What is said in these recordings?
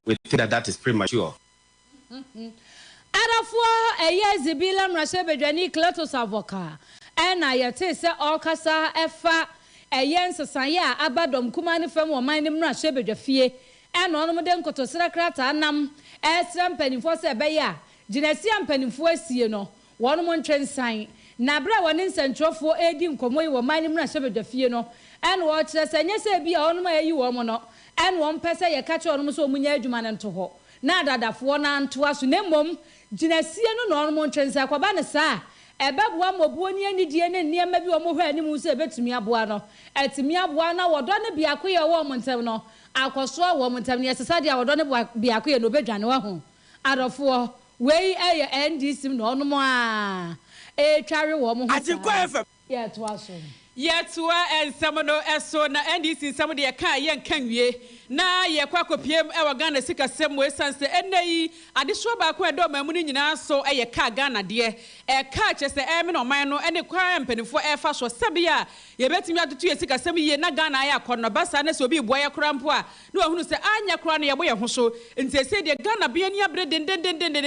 we think that is premature. Arafo eye zibila mrashe bedwani Cletus avoka ena yete se okasa efa eye nsesan ya abadom kuma ne fam wo man ne mrashe bedwafie ena ono de nkotosira krata anam esra mpanimfo se be ya ginesia mpanimfo asie no wono mo ntwensan na bra woni nsentrofo edi nkomo yi wo man ne mrashe bedwafie no ena wo kire se nyese bia ono ma yi wo mo no ena wo mpese ye ka che ono so omunya adwuma ne nto ho na dadafo na nto aso ne mom ginesie no no mo ntwensa kwaba ne saa ebeboa mobuo ni anidie ne niema bi o mo hwa animu so ebetumi aboa no etumi aboa na wodo ne biakoye wo mo ntem no akoso wo mo ntem ne yesesa dia wodo ne biakoye no bedwane wa ho adofo wei eye NDC no no mo a tware wo mo ho Agyenkwa FM ye to aso yetua ensem no eso na NDC nsem de ka ye nkanwie na ye kwakopiem e wa Ghana sika sem we sanse enei adeso ba ko edo mamu ni nyina so ye ka Ghana de e ka chese e me no man no ene kwa mpanifo e fa so sebia ye betimi atoto ye sika sem ye na Ghana ya kono basa na se obi boa ye krampo a na ohunu se anya kra no ye boye ho so ntese de Ghana bia ni abre den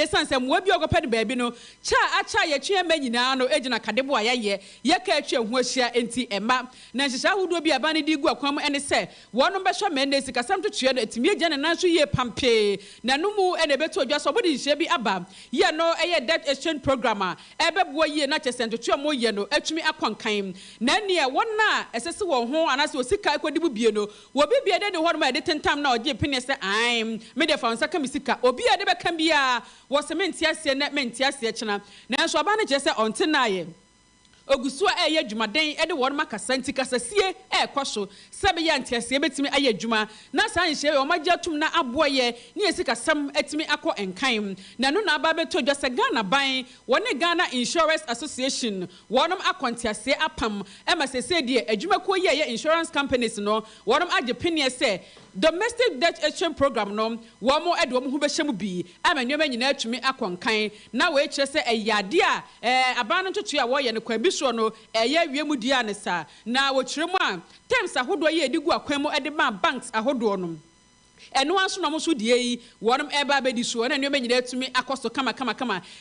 sanse mo bi ogopɛ de baabi no cha acha ye twe ma nyina no ejina kadebo a ye ka atwe ho ahia enti ema na nhihya hudo bi aba ne di gu akwam ene se wono be hwa mende sika sam to tue no etimi agya ne nanso ye pampe na no mu ene beto odwa so bodi nhye bi aba ye no eye debt exchange program a ebebo ye na chesento tue mo ye no atumi akonkan na ne wona esese wo ho anase osika ekodi bu bie no wo bi bie de ne ho no ma de tentam na oje pene se ai me de fa nsa ka misika obi ade be kan bia wo se menti ase na menti ase chena nanso aba ne chese ontina ye Ogusua eye dwumaden ede won makasa nti kasasie ekoso sebe ya ntiase betimi aye dwuma na san hye o magya tum na aboye ne esika sam etimi akọ enkan na no na aba beto dwa se Ghana ban woni Ghana Insurance Association wonum akontiase apam ema sese de adwuma ko ye insurance companies no wonum agye penie se domestic debt exchange program no womo ede wo ho behyem bi amanyoma nyina atumi akonkan na we kire se eyade a aba no ntoto a wo ye ne kwa bi so no eye wiemu dia ne sa na wo kire mu a terms ahodo ye edigu akwan mu ede ma banks ahodo no eno aso na mo so die yi wonum eba bedi so na nneoma nyina atumi akoso kama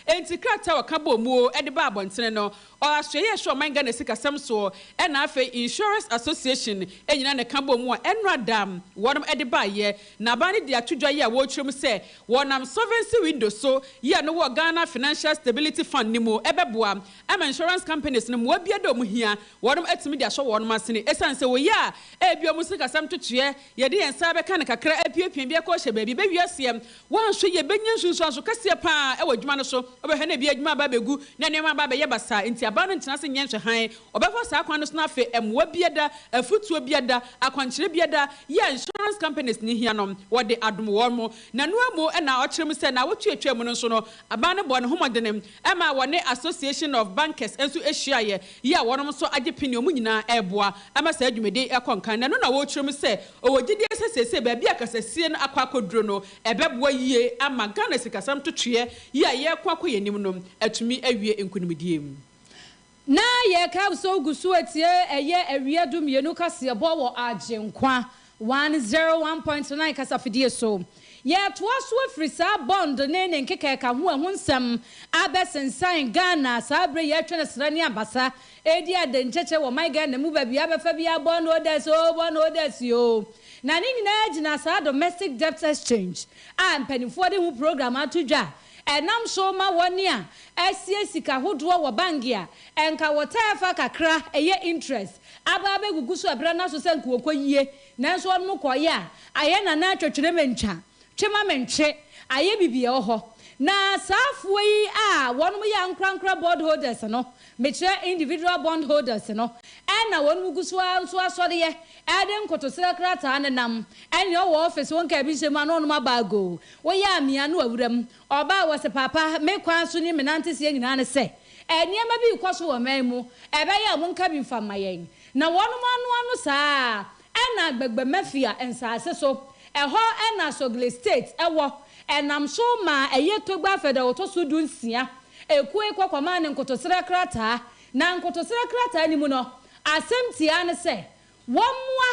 enti krata wa kabo mu ede ba abontene no o aso ye sure man Ghana sika sam so e na afa Insurance Association enyina ne kabo mu a enradam wonum ede ba ye na ba ne dia tudwa ye a wo twem se wonam solvency window so ye no wo Ghana Financial Stability Fund ni mu ebeboa ama insurance companies no mu abia do mu hia wonum atimi dia so wonum asene esanse wo ye a ebia mu sika sam tutue ye de yensa be kan kakra piepien bia ko hye baabi be wiasem wan so ye benya nsunsu aso kase pa e wadwuma no so obehwe na bia adwuma ba begu na nema ba be ye basa enti aba no ntena se nyenhwe han obefo sa akwan no so na afe emwa biada afutuo biada akwankyere biada ye insurance companies ni hia no wode adom won mo na no amu e na okyerem se na wotuatwa mu no so no aba no bo ne homodenem e ma wone Association of Bankers enso ehia ye wonom so agye pini omu nyina eboa ama sa adwumede ekonkan na no na wokyerem se owogide sesese baabi akasa sie na akwakodro no ebeboa yie ama Ghana sikasam totwe ye kwakọ yenim no atumi awie enkunimdie mu na ye ka so gusu etie eye awie dum yenu Kasiebo wo Agyenkwa 101.9 kasafidie so ye toa so afrisa bond ne nkeka ho nsem abesensan Ghana sabre ye twene srani abasa edi adencheche wo my Ghana mu ba bia befa bia bon odes yo na ni nyina gina sa domestic debt exchange mpanimfo de hu program atudwa enam so ma woni a asie sika hodo wo bangia enka wotafa kakra eye interest aba begugu so abra na so senka okoyie nanso on mu koye a aye na na twetwere mencha twema menche aye bibie ho na safo yi a wonum ya nkrankra board holders no metre individual bond holders no na wonum gusu so asode ye ade nkotosira krata ne nam ene wo office wonka bi se ma no no abago wo ya amia no awuram oba wo se papa me kwan so ni menante se nyina ne se eniema bi koso wo man mu ebe ya mo nka bi mfa mayen na wonum anu saa na agbegbe mafia ensase so eho na Sogle state ewo enam so ma eye togba federal to so dunsia eku ekwakwa ne nkotosira krata na nkotosira krata ni mu no asemtia ne se womwa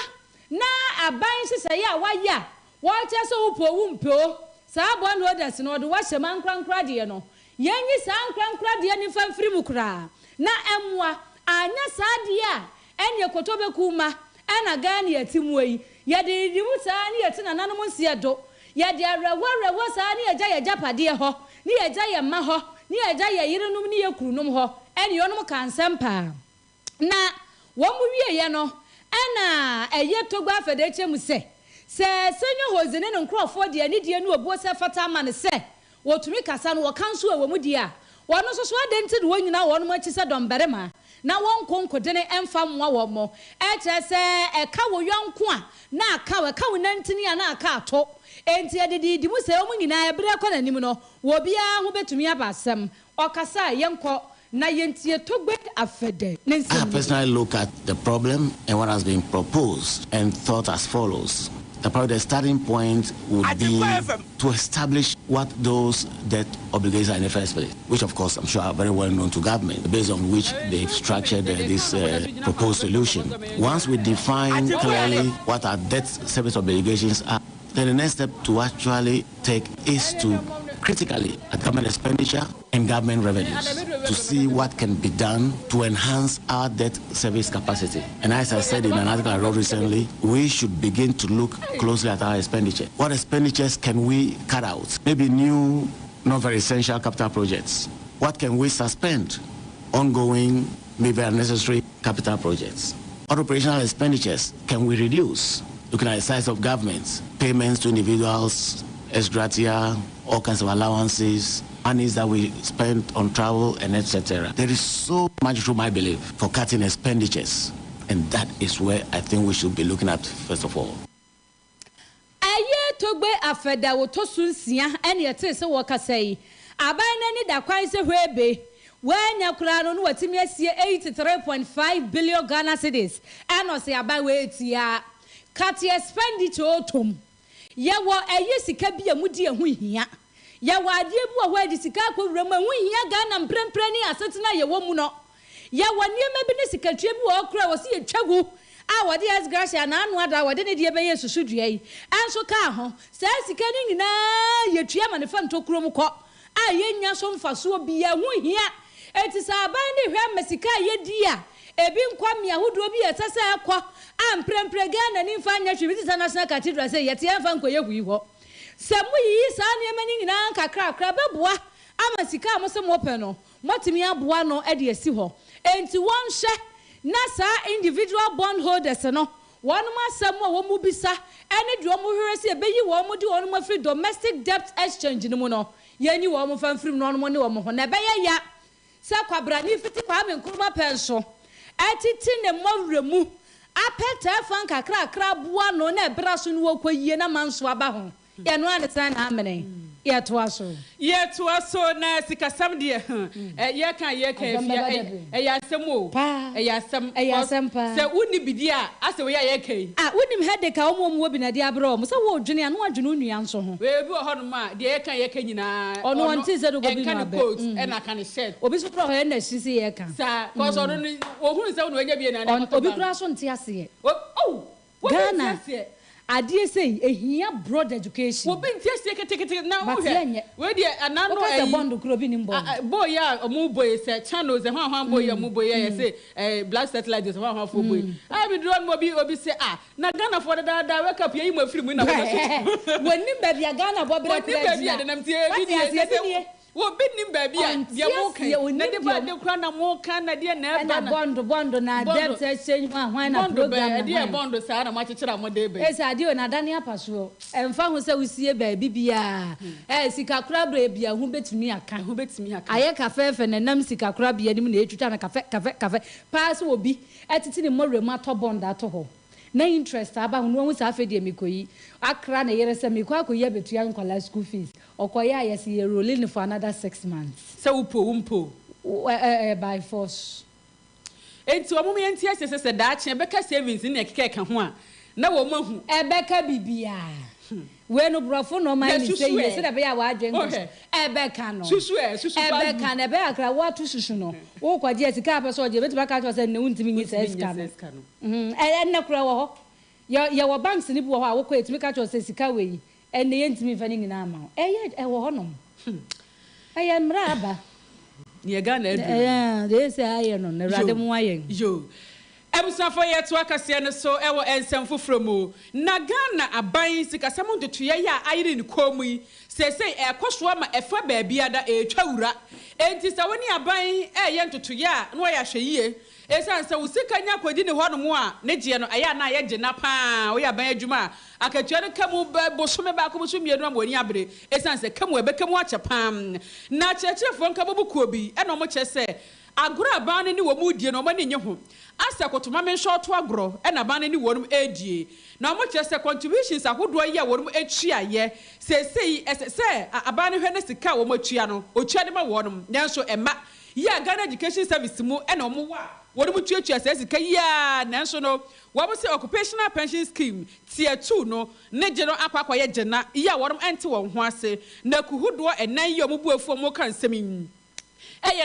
na aban sese ya waya What just upo wumpo, Sabon orders no the wash a man crankradiano. Yangi san crankradian in fan frimukra. Na emwa, anya sadia, and your kotobe kuma, and a gani at Timway. Yadi Musani at an anonymous yado. Yadia was any a jaya japa dear ho, near jaya maho, near jaya ironum near crunum ho, and yono can sampa. Na, one movie yano, Anna, a yet to graph a dechem say. Say, Senor was in an Crawford, the Anidian who was a fataman say, what to make a son or counsel a womudia. One also dented when you now one much is a don berema. Now one conquer dinner and farm one more. Say, a cow young qua, na cow a cow Nantini and a car talk. And the Musa in a break on animal, will be a who to me about some, or Casa, Agyenkwa. I personally look at the problem and what has been proposed and thought as follows. The starting point would be to establish what those debt obligations are in the first place, which of course I'm sure are very well known to government, based on which they've structured this proposed solution. Once we define clearly what our debt service obligations are, then the next step to actually take is to critically at government expenditure and government revenues to see what can be done to enhance our debt service capacity. And as I said in an article I wrote recently, we should begin to look closely at our expenditure. What expenditures can we cut out? Maybe new, not very essential capital projects. What can we suspend? Ongoing, maybe unnecessary capital projects. What operational expenditures can we reduce? Looking at the size of governments, payments to individuals, ex gratia, all kinds of allowances, monies that we spend on travel, and etc. There is so much room, I believe, for cutting expenditures, and that is where I think we should be looking at first of all. Togbe afeda woto sunsia ene yete se woka sei aban nani da kwan se hwebe wanya kura no watimi asie 83.5 billion Ghana cedis eno se aban we etia cut expenditure otom ye wo eye sika bia mudi ehu hia ye wo ade bu wo adi sika akwura mu ehu hia Ghana mprempre ni asetena ye wo mu no ye wo niema bi ni sika twa bi wo kura wo se ye twagu what is Gracia na anu ada what did ye susudua yi anso ka ho sa sika ni nyina ye tua ma ne fa ntokuro mu kɔ a ye nya so mfaso bia hu hia eti sa aban ni hwɛ masika ye di a ebi nkwa mi ahodo bi etase ekɔ a mprempre Ghana ni mfa nya hwe bi national cathedral say ye tie mfa nkoye hu yi hɔ sa mu yi sa ne ma ni nyina kakra kakra beboa ama sika mo se mo pɛ no motimi aboa no e de asi hɔ enti won hwɛ Nasa individual bondholders no one masam wo mu bisa ene de wo mu hwere se ebeyi wo mu di wo mu free domestic debt exchange no mu no yeni wo mu famfrim no mo ne wo mu ho na beye ya sa kwabra ni fiti kwa me nkuruma penso atiti ne mawremu apeta fan kakra kra boa no na ebra so no wo koyie na manso aba ho ye no ane san na amene ye to aso na sikasam de ye kan Afia ya semo ya sam pa se uni bidia ase we ya kai unim headache a omo bi na de abro mo se wo dwene anu adwene unu anso ho we bi ho no ma de ye kan nyina ono wonti se do go bi na be e na kan shirt obi so pro ho na sisi ye kan sa cause ono wo hu se ono anya bi na obi kura so nti ase ye Ghana adie say ehia broad education wo binti ase ketekete na wo hwe we de anano e bond kuro bi ni bond boy ya omu boy se channels e hwan boy ya mu boy ya say black satellite so hwan fo boy I be drone mo bi obi say na Ghana for da wake up yi mo free mu na woni ba bia Ghana bo bra kura woni ba bia de nam tie bi die wo binnim baby a dia mo kan na de ba de kura na mo kan na de na eba na bond na debt exchange hwan na program na bond sa na ma chechira mo de be esa de na dani apaso emfa ho se usie baby bia sika kura bra bia hu betumi aka aye kafe na nam sika kura bia nim na etwita na kafe pass obi etiti ne mo rema to bond ato ho na interest aba hu no sa afa de mikoyi akra na yere se miko akoye betua nkwala school fees okoya yes ye rolling for another 6 months so umpo by force enti omo me enti ase se da ache beka savings ni ekeke ka ho a na wo mahu ebeka bibia we no brofo no man ni say yes na be ya wa Agyenkwa ebeka no susu ebeka na be akra wa to susu no wo kwaje sika apeso oje betu baka to say ne untimi ni say sika no na kura wo ho ya wa banks ni bu ho a wo ko etimi ka cho se sika we ene ye ntimi fa ni nyina ma e wo honom aye mra aba ye ga na edu they say aye no na rade mu ayen yo ebusafo ye to akase ne so e wo ensem fofromu na Ghana aban sikasam ntotoye ya ayire ni komu yi sesei e kosoa ma efa baabia da e twawura enti se woni aban ye ntotoye a no ya hweyie esanse usika nya kwadi ne ho no mu a ne gye no aya na ye gye na pa wo ya ban adwuma akatua no kamu bosome ba ko bosome mienu am wani abre esanse kamu ebekamu ache pam na chechefo nka bobukuo bi e no mo che se agoro aban ne wo mu die no mo ne nye ho asa kotoma men short agoro e na ban ne wo no edie na mo che se contributions ahodo ye wo no etua ye sesei se aban ne hwe ne sika wo mo tua no otua de ma wo no nanso ema ya Ghana Education Service mu e na mo wa wo mu tuatua sika ya nanso no wo mo se occupational pension scheme tier 2 no ne je no akwakwa ye je na ya wo no ente wo ho ase na kuhudo enan ye mo buafu mo kan semi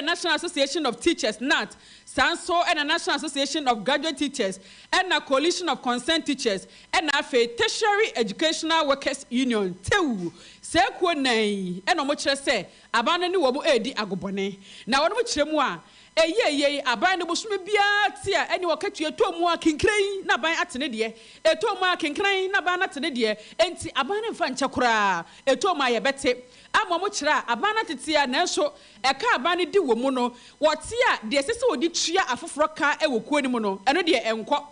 National Association of Teachers NAT Sanso and a National Association of Graduate Teachers and a Coalition of Concerned Teachers and a Tertiary Educational Workers Union Tew se ko nai and omo kire se abane ni wo mo edi agobone na wo mo kire mu a eyeye abane bo sume bia tia eni wo katua to mu akinkran na ban atene de eto mu akinkran na ban atene de enti abane mfa nche kora eto mu ayebete ama mo kira abana tetia nanso eka abane di wo mu no wotia de sese odi tua afoforo ka e wo kuo ni mu no eno de enko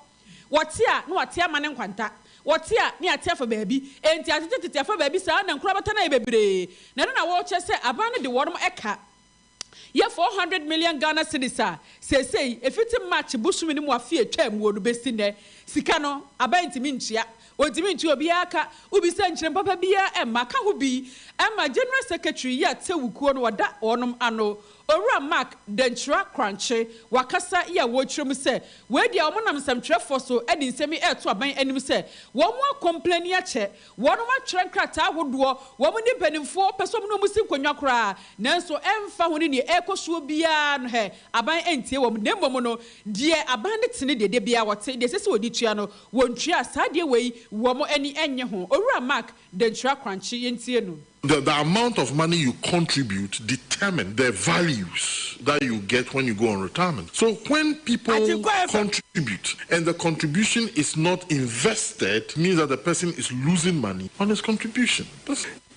wotia no wotia mane nkwanta wotia ni atia fa baabi enti atete fa baabi sa na nkura bata na e bebre na no na wo che se abane de wonom eka ye 400 million Ghana cedis a sesei efiti match busumi ni mu Afia twam wo no besi ne sika no abanti mintia ontimi nti obi aka ubi se nkyerem papa bia maka ho bi General Secretary ya tewukuo no wada onom ano Owura Mark Denchra Crunche wakasa ya wo twem se we dia omonam samtwerefo so edi nsemi eto aban anim se wo mo complain ya che wo no matwere nkrata ahodo wo mo ni panimfo peso mo no musi konwa kora nanso emfa ho ni ekosuo bia no he aban entie wo nemmom no die aban de tene dede bia wote de sese odi tua no wontua sadie wei wo mo ani enye ho Owura Mark Denchra Crunche yentie no. The amount of money you contribute determines the values that you get when you go on retirement. So when people contribute and the contribution is not invested, means that the person is losing money on his contribution.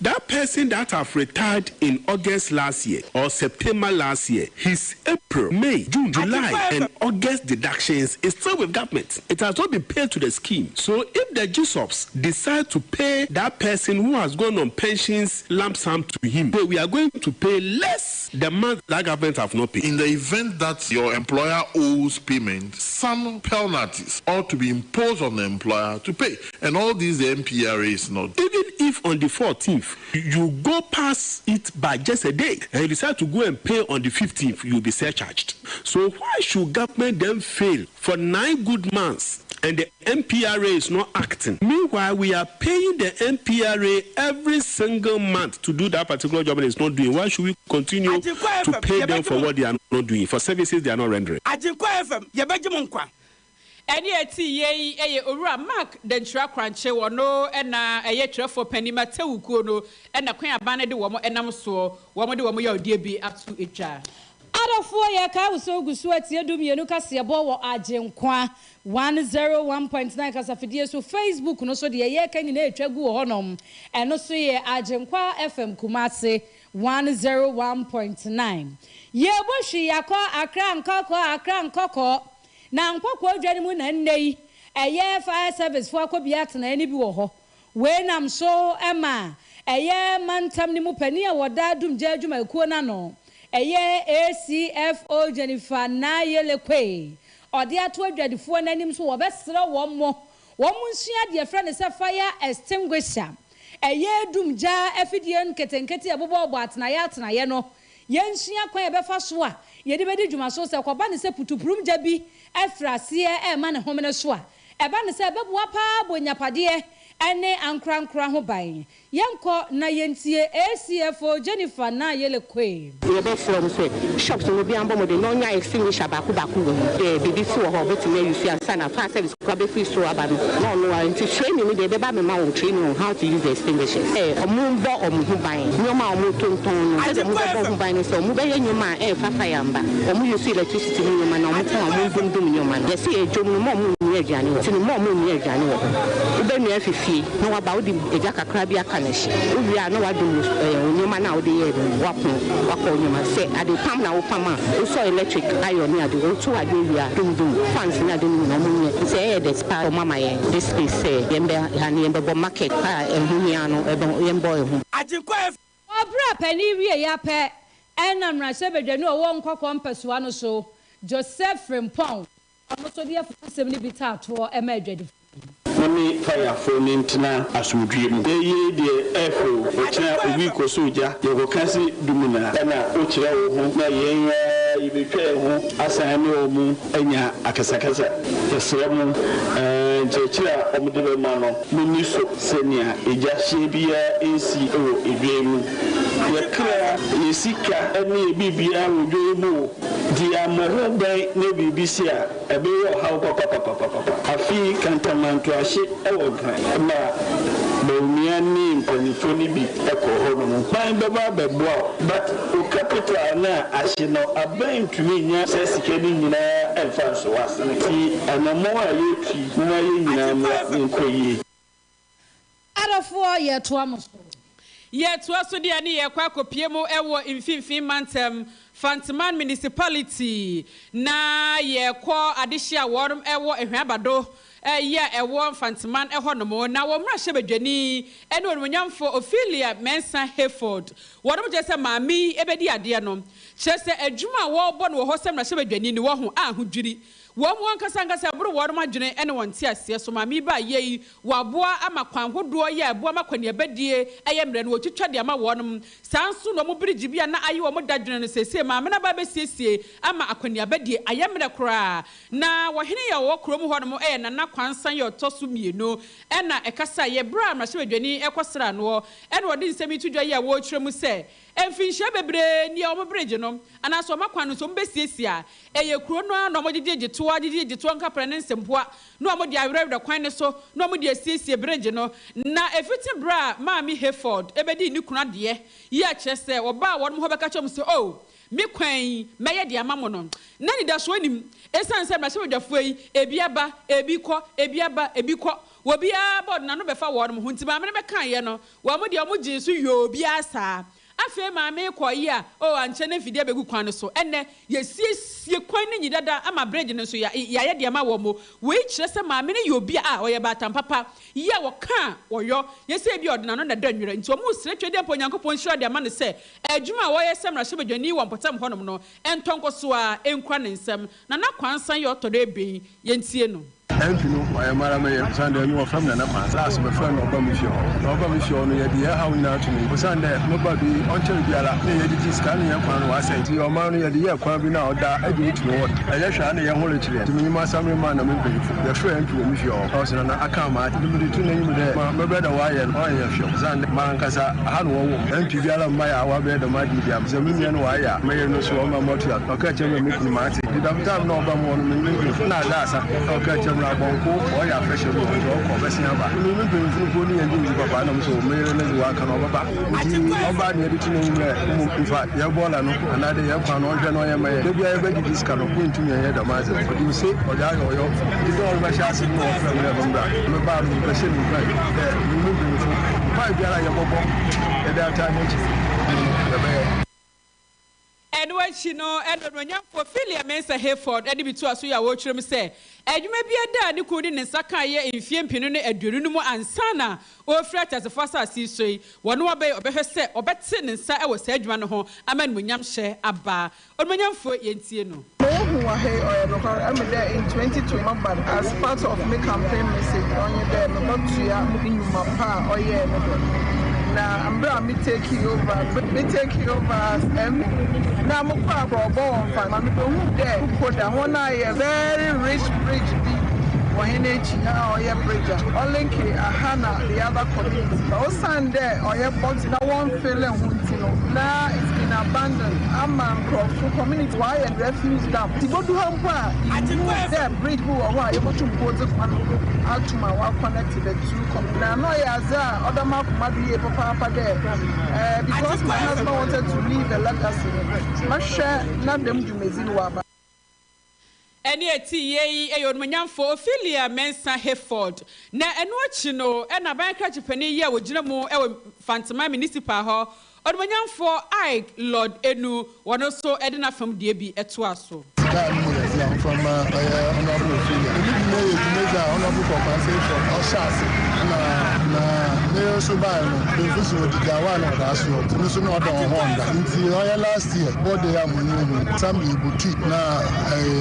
That person that have retired in August last year or September last year, his April, May, June, July, and August deductions is still with government. It has not been paid to the scheme. So if the GSOPs decide to pay that person who has gone on pensions lump sum to him, so we are going to pay less the month that government have not paid. In the event that your employer owes payment, some penalties ought to be imposed on the employer to pay. And all these the NPRA is not. Even if on the 14th, you go past it by just a day and you decide to go and pay on the 15th, you'll be surcharged. So why should government then fail for 9 good months and the NPRA is not acting? Meanwhile, we are paying the NPRA every single month to do that particular job and it's not doing. Why should we continue to pay them for what they are not doing, for services they are not rendering? Any ye Owura Mark Denchra Crunche wono na trefo panima tewukuo no na kwan abane de wo mo enam so wo mo de wo mo ya odie bi atu etwa adofo ye ka wo gusu atie du mienu Kasiebo wo Agyenkwa 101.9 kasafidie so Facebook no so de ye ka nyina etwa gu wo honom eno so ye Agyenkwa FM Kumase 101.9 ye bohwi yakọ Akra nkoko na nkoko adwani mu na nnei eye fire service fo akobia tena ani bi wo ho we nam so ema eye mantam ni mu pani a woda dumje adwuma ekuo na no eye ACFO Jennifer na yelekwe ode ato adwadifo na anim so wo besere wo mo nsua de frɛ ne se fire extinguisher eye dumja afidie nketenkete abobo obo atena ye no yensua kwan ebefa so a ye de bedi dwuma so se kwaba ne se putupurum jabi efrasie e ma ne homene so a eba ne se bebuwa pa bonyapade ene ankrankra ho ban yenko na yentie ACFO Jennifer na yele kwe we be from say shops no bi ambo mo de no nya extinguisher baku bibi fi wo ho betime use ansana fa service ko be free so aba no no anti training me de be ba me ma wo training on how to use the extinguisher omu bo omu ho ban nyoma omu tonton no se mo bo ho ban so omu be nyoma fafa yamba omu use electricity nyoma na omu ko omu nyoma no se ejom no mo ni aduane wo se mo ni aduane wo ube nu afifi no wa ba wo di eja kakra bi aka na shi ubi a no wa do nyoma na wo de ye wako nyoma se ade pam na wo pam a wo so electric iron ni ade wo to ade wi a dum fans na de no mo nye se the spa mama ye this space say yembe hani yembe bo market pa ehumia no yembo ehu Agyenkwa obra pani wie ya pe ena mra se bedwanu owo nkokọ mpesua no so Joseph Frimpong ono so de afasem ni bitato e ma adwadi Mami fire phone intina asumdwiem ye de efo ochina obi ko soja ye ko kasi dumina na ochira wo ho na ye ibetwa ho asan ne omu anya akasakasa yesremu chechira omudebe ma no muni so senia ejahye bia ensi o edwemu yakra yesika ene bibia wodwemu dia moho ban ne bibisia ebe yo hawo papa afi kantamanto ahye ewo gran ma bawumia ni mpanifoni bi ekoho no ban beba beboa but o capital na ahye no aban tumi nya sesika ni nyina emfa so wasene ti anamo ayefi na ye nyina nkoyi arafo ye to amoso ye to aso dia ni ye kwa kopiemu ewo mfimfin mantem Fantiman municipality na ye kwa adihia worum ewo ehwabado ye ewo Fantiman ehonomo na wo mra hyebedwani ene onmunyamfo Ophelia Mensa Hayford worum je se maami ebedi ade no kyese adwuma wo bo no wo hosem na hyebedwani ni wo ho ahodwiri wo mu ankasa buru worum adwene ene wonte ase so maami ba ye waboa amakwan hodo ye aboa makwane abedie eye mre no wo twitwa de ama worum sanso no mo birigi bia na ayi wo mo dadwene no sese maami na ba besiesie ama akwane abedie aye mre kora na wo hene ye wo krom honom na na kwansan ye otoso mieno ena ekasa ye bra ma hyebedwani ekosra no ene wo de nsemi tudwa ye wo twiremu se emfinsha bebre ni o mo bridge no ana so makwan no so mbesiesie a eye kuro no na mo gigege to nkapra ne nsempoa no mo de awrewre kwan ne so no mo de asiesie bridge no na efiti bra maami Hayford ebedi ni kuna de ye kyese oba wo mo beka kyom se oh mi kwan meye de amamo no na ni da so anim esanse ma se wodafo yi ebiaba ebiko wo bia bod na no befa wo no ho ntima me be kan ye no wo mo de o mo gye so yo bia saa afi maami koyi a o anche ne fidie begu kwan so enne ye kwan ni nyidada ama bridge no so ya ye de ama wo mo we kyerese maami ne ye obi a o ye batam papa ye wo kan wo yo ye se bi odena no na da nwere nti o mu sire twede mpo nyankopon hira de ama ne se adwuma wo ye semra hyebedwani wo mpotam honom no entonko so a enkwa ne nsem na na kwansan ye otodo ebe ye ntie no Empino, I am Marame, Sunday, you are from the Napas. Last my friend of Bamisho. Bamisho, you had the how we now to me. Sunday, nobody until the other, the scanning up and was saying to your money at the year, Quabi now, that I do it to what. I just had a young holiday to me, my summer man, I'm the friend to me, your house and I come out, limited to name there. My brother, why and all your shops, and Marancasa, had one, and to Gala Maya, our bed, the mighty jam, the million wire, may no so my motor, or catch him and make me marty. Did I have no one, not that's a catch him. Bonko or ya fresh or Bessiaba. We will be putting and doing Papa, so may work on over near the Tinu, in fact, Yabola, another young man, or Genoa, maybe I beg this kind of point to me ahead of myself. But you say, or that, or you don't my chassis more from the about the same way. You move for 5 years, at that time. And when she know, and when young for Ophelia Mensa Hayford, and be to us, we are watching him say, and you may be a dad, you couldn't in Sakaya in Fiam Pinone and Durunumo and Sana, or flat as a fast as he say, one more bay or better set, or better sin and say, I was said, one home, a man when yam share a bar, or when young for Yentiano. I'm there in 2020, but as part of my campaign message on your day, not to ya in my pa or yeah. Now I'm taking over as now I'm quite a born fan. I'm there put that one eye a very rich bridge Wahenechi na oye bridge. Olinki ahana the other community. Osande oye box na one feeling huntino. Now it's been abandoned. Amman Crawford community why and refuse dam. Tibodu hampa. There bridge who are why able to go to Altuma while connected the two communities. Now no yaza other map madu papa there. Because my husband wanted to leave a legacy. Masha not them to Meziluaba. Any tea a for Ophelia Mensa Hayford. Na Enwachino and a bank Japanese year with Jinamo Fantama Municipal Hall. On for I, Lord Enu, one also Edna from DB at Twaso. From honorable Ophelia. Honorable compensation or chassis. Mayor Subano, the official of the Gawana Rasio, Nusun or Honda. Until last year, what they are money, some boutique now,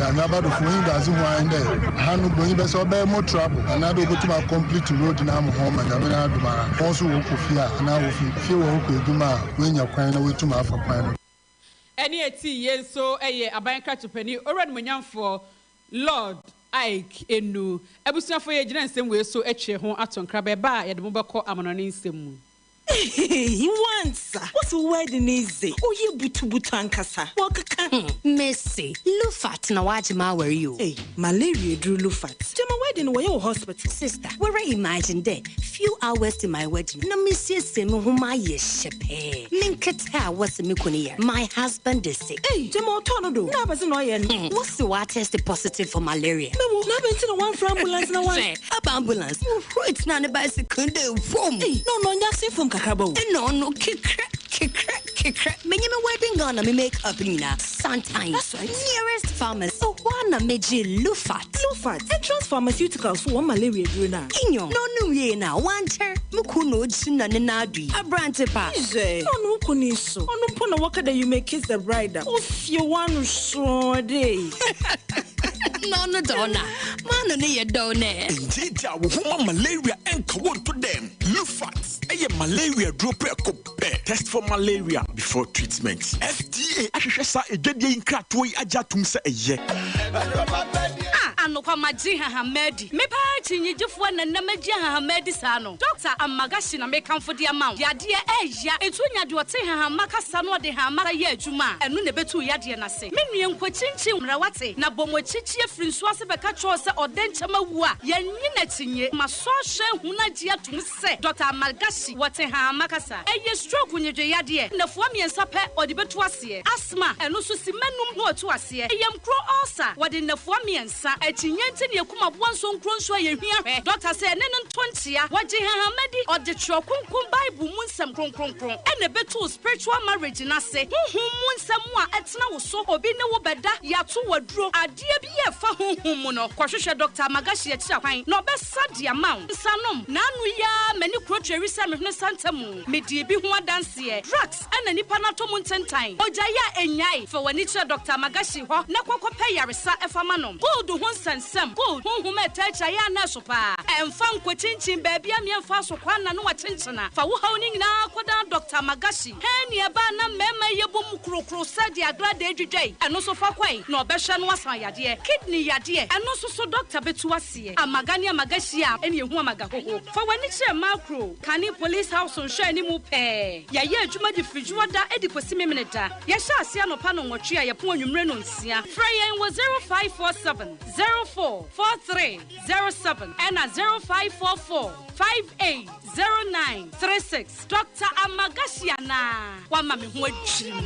another of windows who are in there. Hanu Bonibas or bear more trouble, another go to my complete road in Am home and Amina, also Okofia, and now if you feel Okuduma, when you're crying away to my for crying. Any tea, so a bank Japanese, or for Lord. Ike enu ebusia for ye gina nsem we so eche ho aton krabe ba ye de mobeko amanone nsem mu. He wants what's a wedding easy? Oh, you butu ankasa. Wakaka. Messi, Lufat na wajima where you? Hey, malaria drew Lufat. Jama wedding where your hospital. Sister, where I imagine there, few hours to my wedding. No Mrs. Semu huma yeshepe. Minketa was a mikuni. My husband is sick. Hey, Jama Tonodo. No, but no yen. What's the water tested positive for malaria? No, not into one for ambulance no one. Up ambulance. It's not a bicycle. Hey, no, that's it from Kakabo. No, kick. Many wedding gonna me make up Nina. Sometimes. That's right. Nearest pharmacy. So one meji Lufat. Entrance pharmaceuticals for one malaria druna. Inyo. No ye na wanter. Mukuno jina nenadri. A brante pa. No kuniso. No pona waka that you may kiss the bride. If you want to show day. No, donna. Man, no, you don't know. Indeed, woman malaria and NKAWKAW to them. Lufat. A malaria drop test for malaria before treatment. FDA Ashesa Ejedi Nkratoi Ajatum se eye. Anokwa majiha hamedi. Me pa chinyi jufo na namajiha hamedi sano. Doctor amagashi na me kamfo di amount. Yade eya etunya de ote hamaka sano de hamaka ye adwuma. Enu ne betu yade na se. Me nue nkwachinchin mrawate na bomochichi afrinso ase beka cho se odenchama wu a yanyi na tinye maso hwe huna gia tum se. Doctor amagashi wote hamaka sa. Eye stroke nyedwe yade na fo miensa pe ode betu ase. Asthma enu so si menum ho otu ase. Eyam kro ulcer wode na fo miensa Chinyente ne kuma bwanso nkronso ye hwia doctor say ne ntontia waje hahamedi ode tro kunkum bible mu nsem kronkronkron ene betu spiritual marriage na se honhom mu nsem a etena wo so obi ne wo beda yato waduro ade bi ye fa honhom mu no kwahwehwe doctor magashi akira kwan na obesa dia maun nsanom na anu ya mani krotweri se mehne santamu medie bi ho adanse drugs ene nipa na to mu ntentan oja ya enyai fa wani kira doctor magashi ho na kwakwape yaresa efama no gold ho Sam gold who met ya na sopa and fan kwachinchin baby am yan fa so kwana no wachinchina fa wo hawning na koda Dr. Magashi hen ye ba na mema ye bom krokro sadi agrade edwedwai eno so fa kwai na obehwe no asan yade kidney yade eno so Dr. Betuase amagani Magashi a ene ehu amagahoho fa wani kire macro kani police house on hwe ani mu pe ya ye adwuma di frijuwa da edi kwasi memneda ya sha ase anopa no nwotwe a ye po anwumre no nsia frayen was 0547 044307 and 0544580936 Dr. Amagasiana wa mami ho adwiri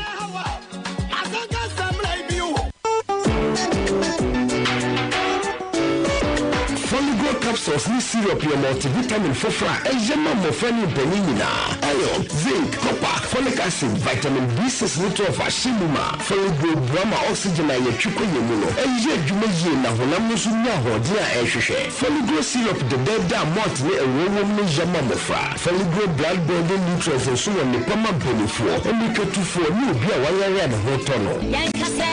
Foligo capsules ni syrup your multivitamin fofra ejema mofani benina iron zinc copper folic acid vitamin B6 nutrient ashimuma Foligo brama oxygen ya twiko yemuno eje dwumaye na honam no sunya hode a ehwehwe Foligo syrup de beda malt ne ewowom ne jema mofra Foligo blood building nutrients so won ne pama benefo emikatufo ni obi a wayare na hotono yankase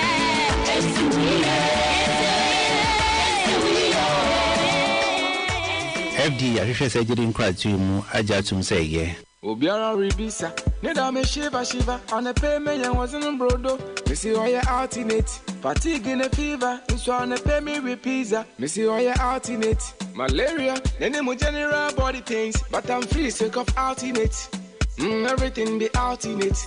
FD ahwehwe surgery nkra tu mu agya tum say ye Obiara ribisa, neda me shiva, on a pay me and wasn't in brodo. Missy all your alternate, fatigue in a fever, so on a pay me with pizza. Missy all your alternate, malaria, then the general body pains, but I'm free, sick of alternate. Everything be alternate.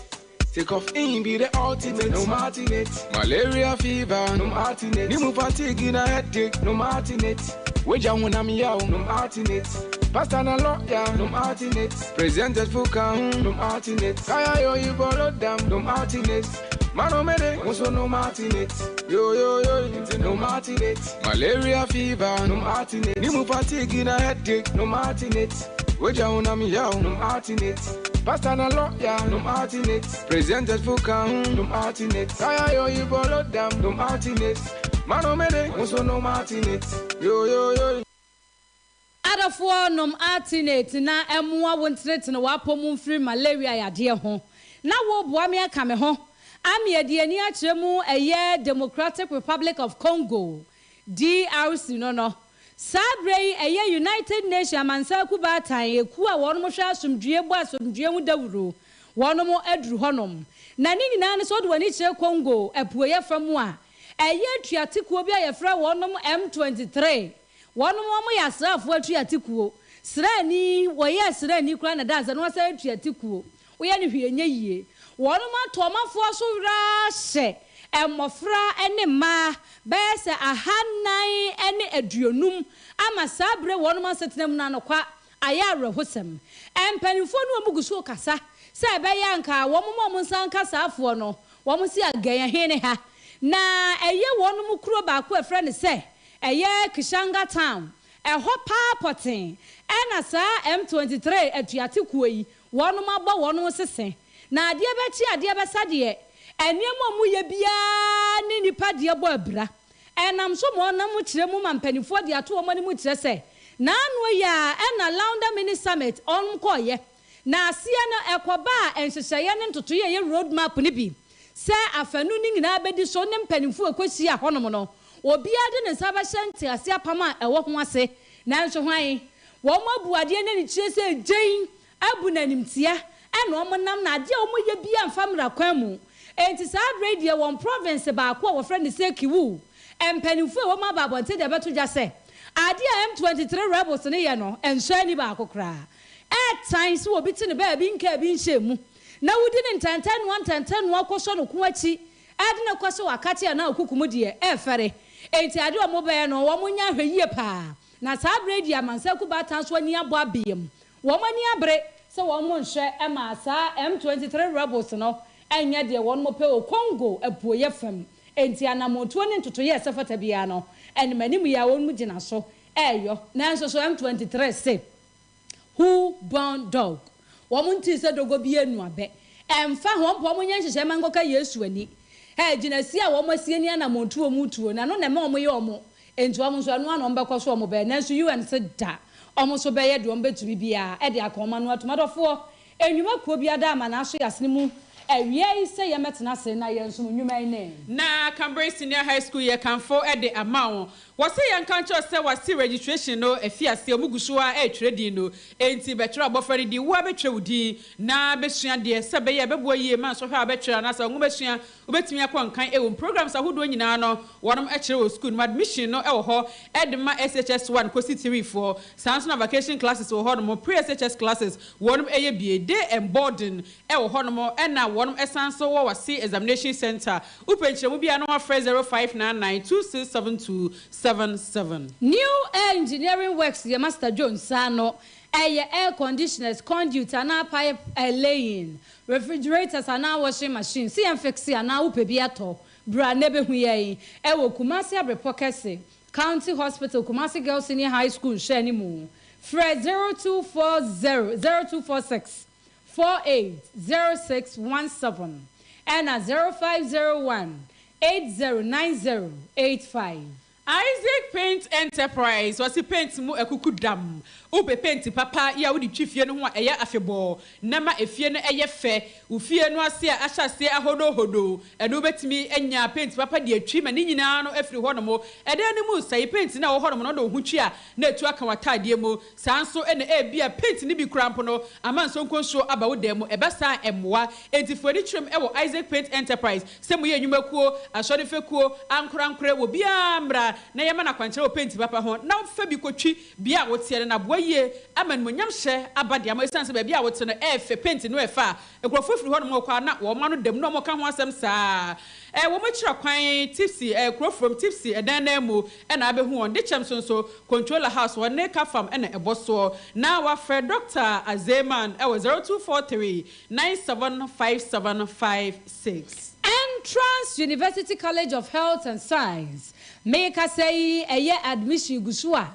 Take off in be the ultimate, no martinate. Malaria fever, no martinate. Nimu fatigue in a headache, no martinate. Weja when I'm young, no martinate. Pastor na lawyer, no martinate. Presented for count, no martinate. Kaya yo you borrow them, no martinate. Mano mede, also no martinate. Yo, no martinate. Malaria fever, no martinate. Nimu fatigue in a headache, no martinate. Weja when I'm young, no martinate. Pastor na lawyer, no martinate. Presented for count, no martinate. Kaya yo you borrow them, no martinate. Mano mede, also no martinate. Yo. Adafo nom martinate na emwa wontrete na wapomu free malaria yade ho. Na wo boa me aka me ho. Ami ade ani a kyeremu eye Democratic Republic of Congo. DRC no. Sabre eye United Nations amansa kuba tan eku a wono mo hwa asomdue bo asomdue mu dawuro. Wono mo aduru honom. Na ni nyina ne so de wani kyere Congo apuoye famu a eye tuatikuo bi a yefra wonom M23. Wono mo yasrafo atuatikuo. Srani woye srani kura na danza no wasa atuatikuo. Woye ne hwienye yie. Wono ma tomafo so wra hye. Emofra ene ma bese ahannan ene aduonum ama sabre wono ma setenam na nokwa ayare hosem empanifo no omuguso kasa se be yanka wo mo nsan kasa afo no wo mo si aganya hene ha na eye wono mu kuro ba ko efre ne se eye Kishanga town eho pa potin ena sa M23 atuate kuoyi wono ma gba wono sesen na ade be chi ade be sade Eniemo mu ye bia ni nipa de bo abra enam so mo na mu kire mu mampanifo de ato mo ni mu kire se na anu ya ena Launda mini summit on koye na asia na ekoba enhyehyeye ne ntoto ye road map ni bi se afanu ni nyina bedi so ne mpanifo ekosi a honom no obi ade ne nsa ba hyente asia pama ewo ho ase na nso hwan wo mo abuade ne ni kire se gyen abu nanimtia ena o mo nam na ade o mo ye bia mfamra kwan mu enti sad radio one province ba ko wo friend say kiwu empanifo wo ma ba bonte de beto ja se ade M23 rebels ne ye no enso ani ba akokra times wo biti ne ba bi nka bi nhemu na wudi ne ntantan akoso no ko achi ade ne koso wakati na okukumu de fere enti ade o mo ba no wo mo nya hweyie pa na sad radio amansa ku ba tan so ani abo abiem wo mani abre se wo mo nhwe e ma sa M23 rebels no enya de won mo pe o Congo apuoye fam enti anamoto ne ntoto ye sefata bia no eni manim ya won mu gina so eyo nanso so M23 say who born dog wo mo nti se dogo bia nu abe emfa ho mpo mo nya nhyehyɛ mangoka Yesu ani gina si a wo mo sie ni anamoto o mutuo na no na me o mo ye o mo enti wo mo so anu ano mbekɔ so o mo be nanso UN se da o mo so be ye de o mbetumi bia e de akoma no atomadofo enwuma kuo bia da ama na so yasene mu Akyea say ye metena se na ye nso nnwuma ine na Cambridge Senior High School ye kanfo e de amount wose ye nkan cho se wase registration no Afia se omuguso a e twedi no enti betwa abofari di wo betwa wudi na besua de se be ye bebo yie man so hwa betwa na se ngo besua obetimi akọ nkan e wo programs ahodo nyina no wonom e kire wo school no admission no e wo ho e de ma SHS1 kosi 3 for sans na vacation classes wo ho no pre SHS classes wonom e ye bie day and boarding e wo ho no e na wonom essence wo wase examination center upenchire mu bia no 0599267277 New engineering works ye Master Jones sano air conditioners conduit and pipe laying refrigerators and washing machines see and fix and now upebiato bra nebe hu ye e wo Kumasi Abrepokese County Hospital Kumasi Girls Senior High School share mu Fred 0246 480617 and 0501 809085 Isaac Paint Enterprise was a paint mu ekuku dam. Ube paint papa ya udi chifie no ho eya afebo. Nama efie no eye fe. Ufie no ase a ahyase ahodo. Eno betimi enya paint papa de atwi ma ni nyina no afiri ho no mo. Ede ne mu sai paint na wo ho no no do hutwi a na etu aka watade mu. Sanso ene bia paint ni bi krampo no amanso nkonso aba wo dem ebesa emwa. Entifo ni twem e wo Isaac Paint Enterprise. Se mu ye nwumakuo, asode fekuo, ankorankore wo bia mra na yema na kwankyere o paint papa ho na fa bi kotwi bia wo tiere na boye amanmunyam hye abade am esanse ba bia wo tiere no efe paint no efa ekrofo firi ho no kwa na wo ma no dem no mo ka ho asem saa wo mo kira kwan tipsy from tipsy edan na mu e na abehu on de chem so controller house wo ne ka fam e na eboso na wa fre Dr. Azeman e wo 0243 975756 Entrance University College of Health and Science make us say a admission gusua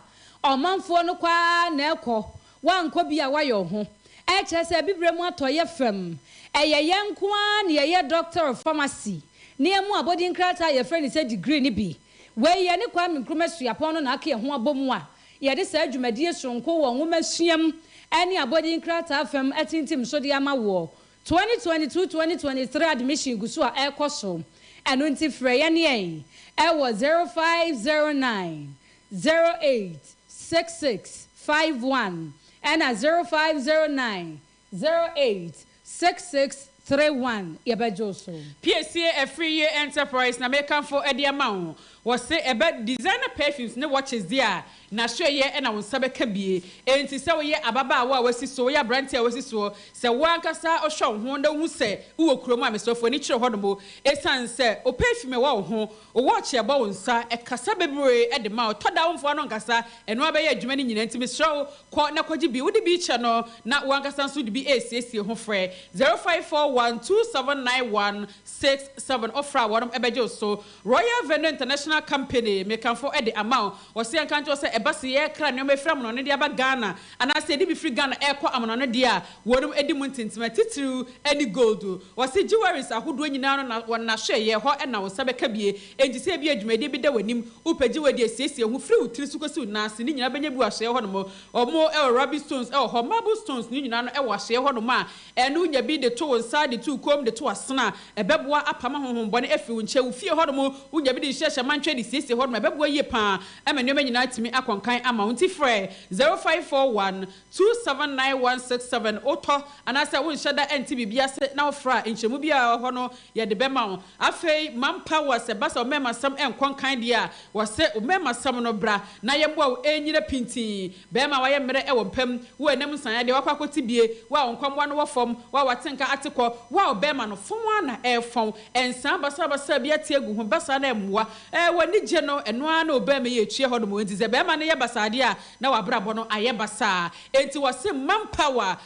omanfo no kwa na ekọ wanko bia wayo ho HSA bibremu atoye fam Agyenkwa na ye doctor of pharmacy na mu abodi nkrata ye friend say degree ni bi we ye ne kwa minkromatu yapon no na aka ho abomu a ye de sa adwumadie sonko wo nwomasuam ani abodi nkrata fam atintim so de ama wo 2022-2023 admission gusua ekoso eno nti frɛ ye ne Ewa 0509 086651 and 0509 086631 Yabajoso. PSA a free year enterprise na make for Eddie amount was say about designer perfumes no watches there. Na sure ye e na wonsa beka bie enti se wo ye ababa wa wasi so ya brante a wasi so se wankasa ohwo ho nda hu se wo kurom a mesofo ni kire hodomo esan se o perfume wa wo ho o watch e ba wonsa e kasa bebre e de ma o toda wonfo no nkasa eno abaye adwuma ni nyina enti mesro ko na kwaji bi wo de bi che no na wankasa so de bi esiesie ho frɛ 0541279167 ofra wonum ebeje so Royal Venue International Company mekanfo e de amount o se ankanto se basi ye kra ne mefra mo no de aba Ghana ana se de bi free Ghana e kwa amono no de a wonum edi mu ntintima titiru eni gold wasi jewelries ahodo nyina no na wona hwe ye ho e na wo sabeka bie enti se bi adwumade bi da wanim upaji wadi asiesie ho free utiri sukosi na se ni nyina benya bi ahwe ho no mo omo e ruby stones e ho marble stones ni nyina no e wo ahwe ho no ma enu nya bi de to wonsa de to kom de to asena e beboa apama honhombone efi wo nche wo fie ho no mo unya bi de hyehye mantwe de siesie ho no ma beboa ye pa e ma nyoma nyina timi konkan amount frɛ 0541279167 oto anasa won shada enti bibia se na ofra enchemu bia ho no ye de bema wo afei manpower se basa o mema sam enkonkan dia wo se o mema sam no bra na ye bo enyira pinti bema wa ye mere e wo pam wo enam san de wakwakoti bie wa onkwamwa no wo fom wa watenka atekɔ wa o bema no fom ana e fom ensan basa bia tie gu ho basa na emwa wani gye no eno ana o bema ye tue ho no mo enti ze bema na ye basade a na wabrabo no aye basa enti wase manpower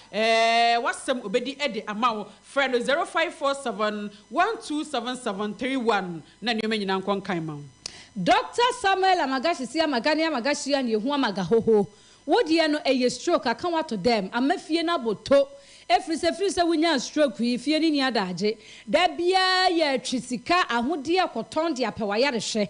wasem obedi ede amawo friend 0547127731 na nyoma nyina nkonkan ma Dr. Samuel Amagashi si amagani amagashi an yehu amagahoho wodi no eye stroke aka wato dem amafie na boto efrise wunya stroke yi fie ni adaje da bia ye twisika ahode akoton de apewa yare hwe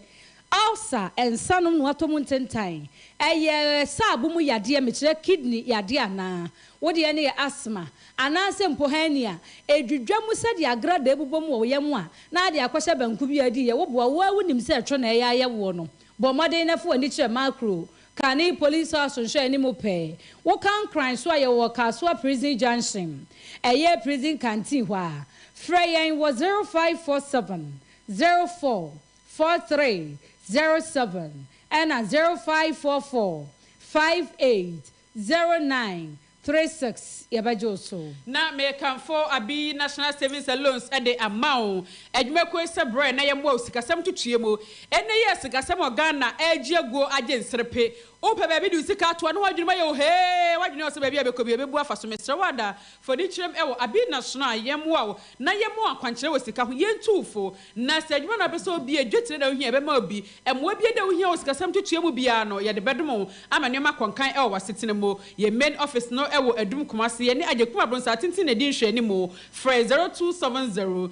Alsa and sanum no atom ntentan eye sabu mu yade me kire kidney yade ana wodi ene asthma ana sempo hania edwudwa mu se de agrada ebubom wo yem a na de akwahye banku bi adi ye wo bo wo wunim se etwo na ye aye wo no bo modern na fo ani kire macro kani police house nso ani mo pe wo kan crime so aye wo ka so prison junction eye prison canteen hwa freyen was 0547 0443 07 and 0544 580936 yabajoso na me kan for abi national savings and loans e de amount adwumako ese bre na ye mo sikasam tutue mo ene ye sikasam Ghana agiego agensrepe ope baby du sika to no wadwuma ye he wadwuma so baby abekobi ebebu afaso mesre wada for ni chirem ewo abi national yemwa na yemo akwankyere wo sika ho yentufo na se adwuma na pese obi adwetire na ohia ebema obi emwa bi da ohia wo sikasam tutue mo bia no ye de bedom ama nema konkan ewo wasetene mo ye main office no ewo adum kumase ye ni Agyenkwa bronsa tintin na din hwe ni mo frɛ 0270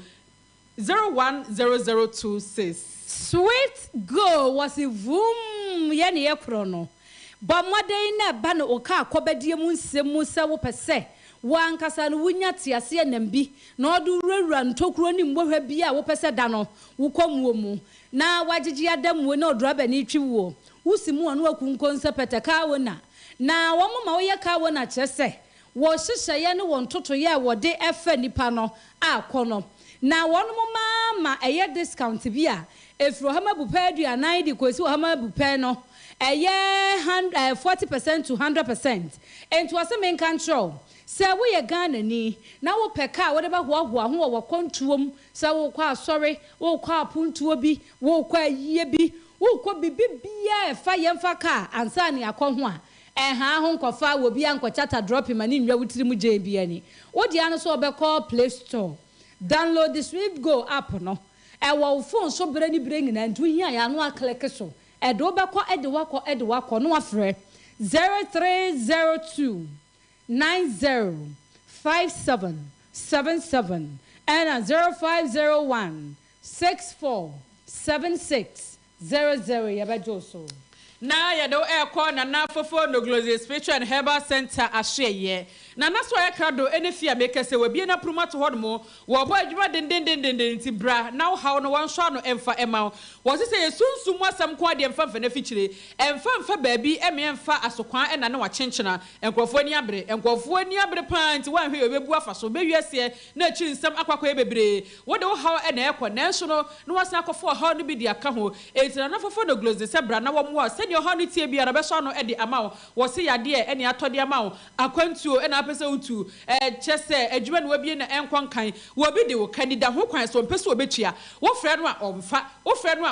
010026 Sweet go was a voom yeni ekrono. But modern na ban oka kwabedie mu nsem mu se wo pese. Wan kasa no wunya tiase nambi na odu rewura ntokuro ni mbohwa bi a wo pese da no wo komuo mu na wagigi adamu na odu abani twiwo wusimu onu akunkon se peteka wona na wo mama wo ye ka wona kyese wo hyehyeye ne won toto ye wo de efa nipa no akono na won mama eye discount bi a efro hama bu padu anan di kosi hama bu pe no eye 40% to 100% ento wase men control se wo ye Ghana ni na wo peka wo de ba hoahoa ho wo kontuom se wo kwa sorry wo kwa puntuo bi wo kwa yie bi wo kwa bibia fa yemfa ka ansa ne akọ ho a ha ho nkofa wo bi ankochata drop mani nwa wutiri mu je bi ani wo dia no so obekọ Play Store download the Sweet Go app no wo phone so bre ni bre nyina ntu hia ya no akleke so do obekọ ede wakọ no afre 0302 905777 and 0501 647600 yabajoso na ya do na na fofo no Glory Spiritual and Herbal Center Akyea na naso ya krado enefia make se we na promote hodmo wo bo adwuma den ti bra na how no wan sho no emfa ema wo se yesunsum asam ko ade emfa na fichire emfa baabi emfa asokwan na wa chenchena enkrofo ani abre pant wan hwe obebu afaso bewiase na achiri nsam akwakọ ebebre wo de wo how na ekọ na nso no wasan akofo how no bi di aka ho etina na fofo no Glory se bra na wo mo se de how no tie biara be so no e de ama wo se yade ene atode ama akwantuo ena apese utu chese adwuma no wabie na enkwankan wo bi de wo kanida ho kwan so mpese obetua wo frɛ no a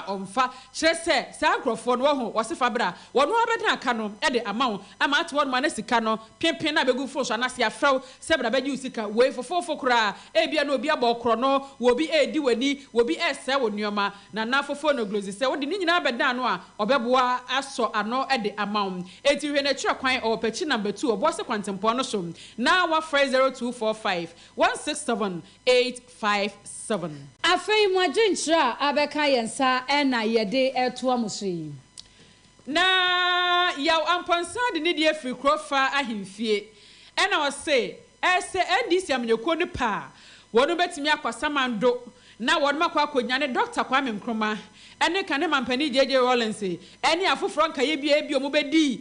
omfa chese sa akrofo no ho wo se fa bra wo no abeda aka no e de ama wo ama ato no ma na sika no pimpin na begu fo so na se afrɛw se bra bagi usika we fofofo kura e bia na obi abɔkro no wo bi edi wani wo bi ese wo nuoma na na fofo no Glory se wo de ni nyina beda no a obɛboa aso ano e de ama wo eti hwe na twa kwan o pachi number 2 obo se kwantempo no so now what phrase 0245 167857. Afei mo adwenkyira abeka yensa na yede eto amuso na yaw amponsa de ne die free krofa ahemfie na o se ese ndc amnyeko ne pa wonu betimi akwasamando na wonu makwa akonyane Dr. Kwame Nkrumah ene kane mampani JJ Rollins ene afoforo nkaye bi omo bedi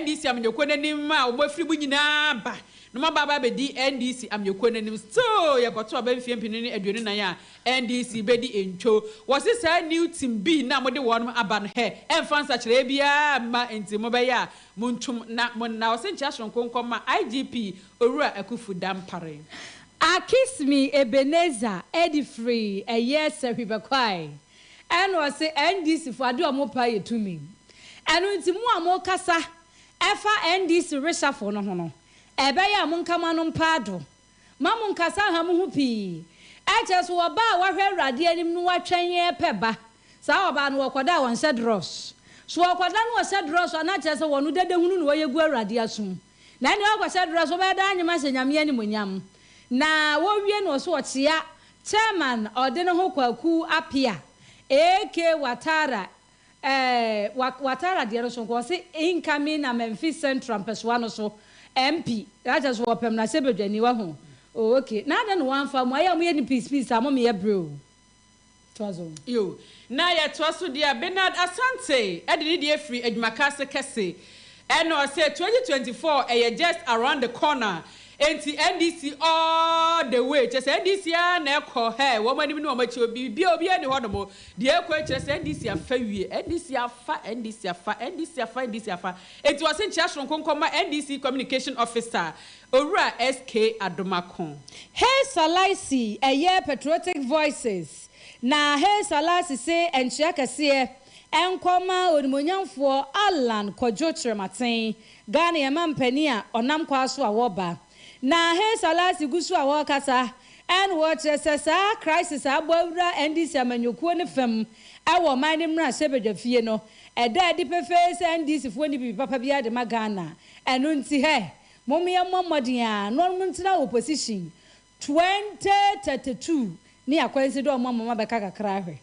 ndc amnyeko nanim a omo free bu nyina ba no mababa be di NDC amyeko nanim so yakoto abamfie mpini ne aduonu nan a NDC be di entwo wose sa new team B na mode won aba no he emfansa kire bia ma entimo be ya muntum na wose ncha sonkonkom ma IGP Owura Akufu Dampare Akismi Ebenezer Edifree yes hwibekwai and was NDC for adu amopa yetumi enu ntimu amokasa efa NDC reshuffle no ho no ebe ya munkama no mpado mamunkasa ha mu hu pi eche so oba wa hwe awrade anim no watwen ye peba sa oba no wakoda won shed rush so wakoda no shed rush na che so wonu dede hunu no yegu awrade asum na ni wakwa shed rush oba da anyima senyame ani monyam na wo wie no so ochia chairman ode no ho kwaku Akyea AK Watara Watara de so ko se incoming na Memphis Central peswa no so MP that is what pem na sebedwani wa ho oh okay na da no wan fa mo aya mo ye ni peace amo me ye bro twazo yo na ye twaso dia Bernard Asante e de die free adwumakase kese and o say 2024 just around the corner enti NDC all the way just NDC na ekọ he wo mani no machi obi obi ani ho no mo de ekọ just NDC afa wie NDC afa enti wase nchi asronkonkoma NDC communication officer Owura SK Adomakon Hey Salasi eye patriotic voices na Hey Salasi say enchi kase enkoma onimonyamfo Alan Kojo Chirematen Ghana yamampani a onam kwaso awoba na Hey Salasi gusu awokasa and watch sesa crisis abawura NDC amanyoko ne fam awo manim na sebedafie no eda di pefe NDC fo ni bi papa bia de magana enu nti he momye momoden a no ntina opposition 2032 ni akwansi do mama beka kakra hwe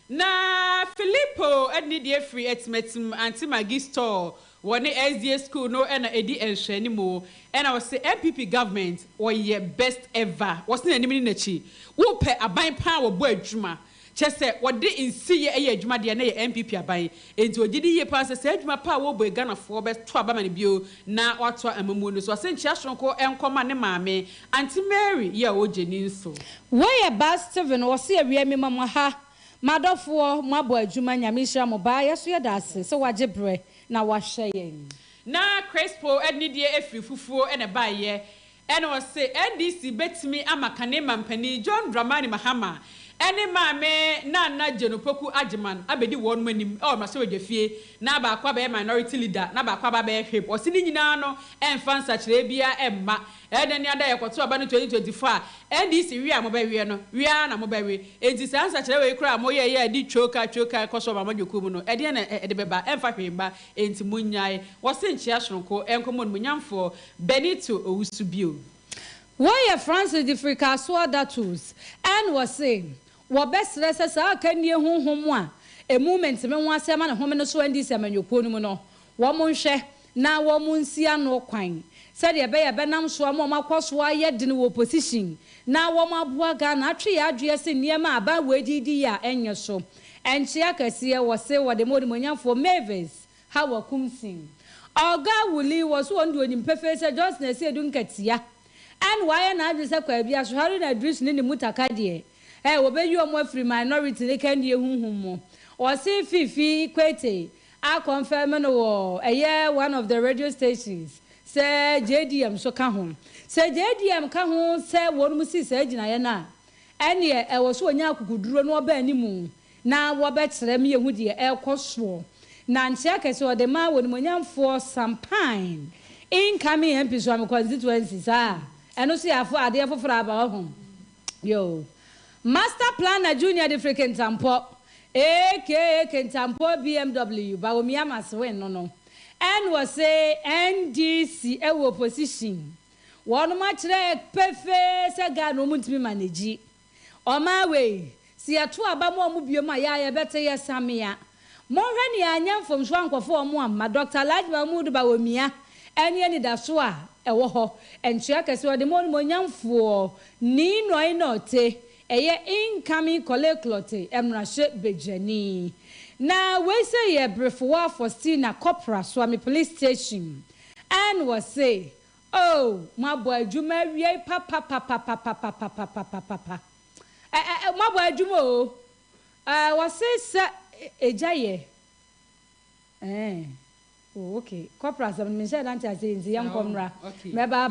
na Filippo edni die free etmetim anti magi store woni SDA school no na edi enhwani mo na we say MPP government ye best ever was na anim ni nachi wo pe aban pa wo bo adwuma chese wode insi ye adwuma de na ye MPP aban enti ogidi ye pa se adwuma pa wo bo Ghana fo be to abama ne bio na wato amamu no so se nchia sonko enkoma ne maame Auntie Mary ye ojeni nso wo ye best Steven wo se awie me mama ha madofo mo abo adwuma nyamehia mo ba yeso ye dase se waje bre na wahye yen na Crespo edni die efri fufuo ene baye ene wo se NDC betimi amakane mampani John Dramani Mahama ene maame na Jenopoku Agyeman abedi won manim o ma se wajefie na ba kwa be minority leader na ba kwa ba be hwep o se ni nyina no emfa nsakire bia emma ene ni ada yekoto aba no 2024 NDC wi a mo ba wi no wi a na mo ba wi enti sa nsakire we kura mo ye di choka koso ba majoku mu no ede na ede beba emfa hwemba enti munyae wo se nchia soronko enkomo no munyamfo Benito Owusubio wo ye Francis de Africa so that tools and was saying wo besre sesa aka nie honhom a e movement me ho asema na home no so NDC amanyoko no mu no wo mo nhwe na wo mo nsia no kwan se de be ye benam so mo makoso aye de no opposition na wo maboa ga na atwe ya adwe se niema aba wedidi ya enye so enchia Kasiebo wo se wo de modimonyamfo Mavis ha wakumsin oga wuli wo so ndo onim pefe se just na se edu nkatia and why na adwe se kwa bia so haru na adris ni mutaka de wo be you mo free minority ne kan die hunhum mo o se fifi kwete a confirm no wo one of the radio stations say JDM so ka ho say JDM ka ho say wonu mu si say gina ye na ene e wo so onya akukuduro no ba animu na wo be kire me yehu de e koso na ntia kese o de ma wonu monyamfo sampine incoming MP so am constituencies eno si afo ade foforo aba ho yo Master Planner Junior de Freaking Tampo, aka Kentampo BMW, Bawumia Maswen no. And was say NDC opposition. One much like perfect saga no muntimi manage. On my way, see a two abamo mubio my ya better yes samia. More any anyam from Swanko for one, my Dr. Lajma Mood Bawumia, and any daswa, a woho, and check as well the monmonyam for ni no te. Eye incoming colleclote emrashe bejani na we say ye brefoa for Stina Corpora Swami police station and was say oh my boy Juma wie papa my boy Juma was say ejaye oh okay corpora some me say dan say nti yam komra me ba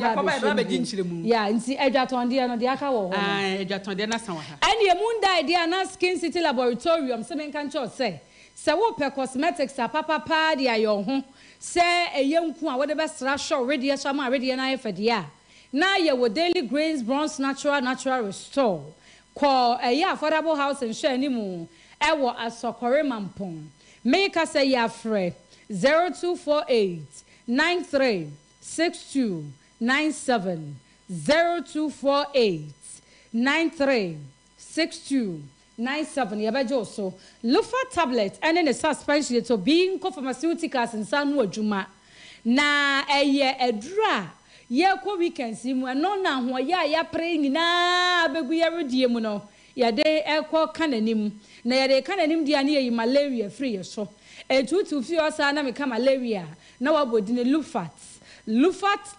yeah nti edwatonde no de aka wo ho edwatonde na san wa ha and ye munda idea na Skin City Laboratorium se men kan cho say wo pe cosmetics papa de ayo ho se eyenku a wo de be sra show ready shama ready na efede a na ye wo Daily Grains Bronze Natural Restore call affordable house and share ni mu e wo Asokore Mampong make us say ya free 0248 936297 0248 936297 yabajo so Lufa tablet and then a suspension to being pharmaceuticals and sanu adwuma na eye edra ye ko weekends mu no na ho ya pre nyina abegu yeredie mu no ye de ekọ kananim na ye de kananim dia na ye malaria free so etutu fi osa na me ka malaria na wabodine Lufat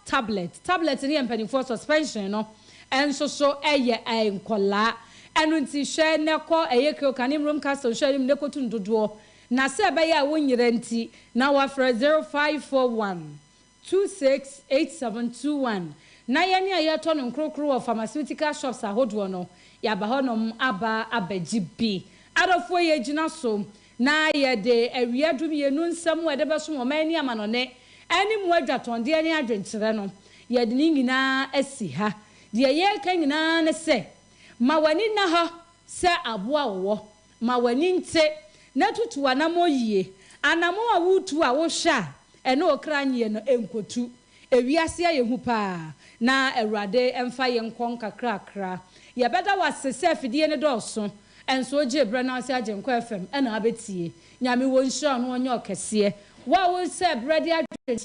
tablet ni empany for suspension no enso so eye enkola enu nti hwe ne ko eye kro kanim room castle hwe nim ne ko tundodo na se be ya wonyire nti na wa fra 0541 268721 na ye ne aye to no nkrokro of pharmaceutical shops ahodo no ya ba honom aba abagibi adofo ye gina so na ye de awiadum ye nu nsam we de beso mo mani amanone ani mu adwatonde ani adwenkyere no ye de nyina asi ha de ye ka nyina ne se ma wani na ha se aboa wo ma wani nte na tutu anamo yie anamo a wutu a wo hwa ene okranie no enkotu ewiase ye hu pa na Awurade emfa ye nkon kakrakra ye beda wasese afidie ne dɔɔso enso gye brɛ na ase Agyenkwa FM ɛna abetie nyame wo nhyira no onye okese wa wo se brɛ de adwenkyerɛ